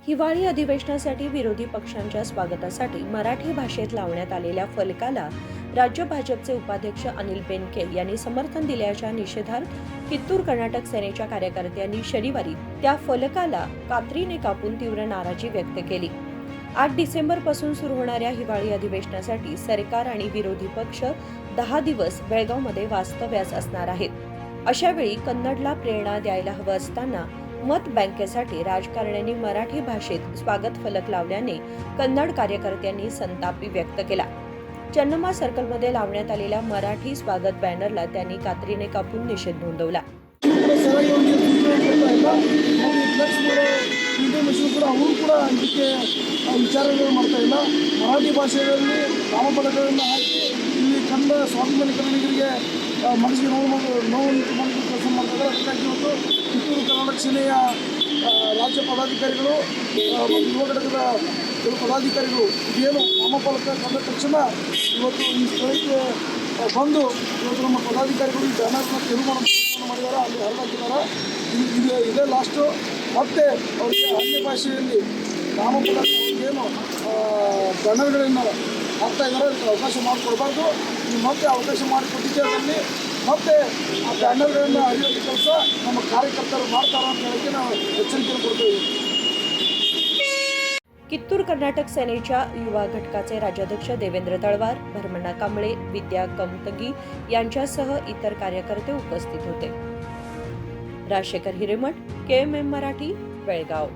हिवाळी अधिवेशनासाठी विरोधी पक्षांच्या स्वागतासाठी मराठी भाषेत लावण्यात आलेल्या फलकाला राज्य भाजपचे उपाध्यक्ष अनिल बेनके यांनी समर्थन दिल्याच्या निषेधार्थ कित्तूर कर्नाटक सेनेच्या कार्यकर्त्यांनी शनिवारी त्या फलकाला कात्रीने कापून तीव्र नाराजी व्यक्त केली। 8 डिसेंबर पासून सुरू होणाऱ्या हिवाळी अधिवेशनासाठी सरकार आणि विरोधी पक्ष 10 दिवस बेळगावमध्ये वास्तव्यास असणार आहेत। अशा वेळी कन्नडला प्रेरणा द्यायला हवं असताना मत बँकेसाठी राजकारण्यांनी मराठी भाषेत स्वागत फलक लावल्याने कन्नड कार्यकर्त्यांनी संताप व्यक्त केला। चन्नम्मा सर्कलमध्ये लावण्यात आलेल्या मराठी स्वागत बॅनरला त्यांनी कात्रीने कापून निषेध नोंदवला। ವಿಚಾರಗಳು ಮಾಡ್ತಾ ಇಲ್ಲ। ಮರಾಠಿ ಭಾಷೆಯಲ್ಲಿ ನಾಮಫಲಕಗಳನ್ನು ಹಾಕಿ ಇಲ್ಲಿ ಕನ್ನಡ ಸ್ವಾಭಿಮಾನಿ ಕನ್ನಡಿಗರಿಗೆ ಮನಸ್ಸಿಗೆ ನೋವುಂಟು ಮಾಡಿ ಕೆಲಸ ಮಾಡ್ತಾ ಇದ್ದಾರೆ। ಅದಕ್ಕಾಗಿ ಇವತ್ತು ಕಿತ್ತೂರು ಕರ್ನಾಟಕ ಸೇನೆಯ ರಾಜ್ಯ ಪದಾಧಿಕಾರಿಗಳು ಮತ್ತು ಯುವ ಘಟಕದ ಕೆಲವು ಪದಾಧಿಕಾರಿಗಳು ಇದೇನು ನಾಮಫಲಕ ಕಂಡ ತಕ್ಷಣ ಇವತ್ತು ಈ ಸ್ಥಳಕ್ಕೆ ಬಂದು ಇವತ್ತು ನಮ್ಮ ಪದಾಧಿಕಾರಿಗಳು ಈ ಬ್ಯಾನರ್ನ ತೆರವು ಮಾಡೋ ಪ್ರಯತ್ನ ಮಾಡಿದ್ದಾರೆ, ಅಲ್ಲಿ ಹರಡಾಕಿದ್ದಾರೆ। ಇದೇ ಲಾಸ್ಟು ಮತ್ತೆ ಅವರಿಗೆ ಅನ್ಯ ಭಾಷೆಯಲ್ಲಿ ನಾಮಫಲಕ ಏನು ಬ್ಯಾನರ್ಗಳನ್ನು ಹಾಕ್ತಾ ಇದ್ದಾರೆ, ಅದಕ್ಕೆ ಅವಕಾಶ ಮಾಡಿಕೊಡ್ಬಾರ್ದು। ಮತ್ತೆ ಅವಕಾಶ ಮಾಡಿಕೊಟ್ಟಿದ್ದೇವೆ ಮತ್ತೆ ಆ ಬ್ಯಾನರ್ಗಳನ್ನು ಅರಿಯುವಂಥ ಕೆಲಸ ನಮ್ಮ ಕಾರ್ಯಕರ್ತರು ಮಾಡ್ತಾರೆ ಅಂತ ಹೇಳಕ್ಕೆ ನಾವು ಎಚ್ಚರಿಕೆ ಕೊಡ್ತೇವೆ। कित्तूर कर्नाटक सेनेच्या युवा घटकाचे राज्याध्यक्ष देवेंद्र तळवार, भरमण्णा कांबळे, विद्या कमतगी यांच्यासह इतर कार्यकर्ते उपस्थित होते। राजशेखर हिरेमठ, KMM मराठी, बेळगाव।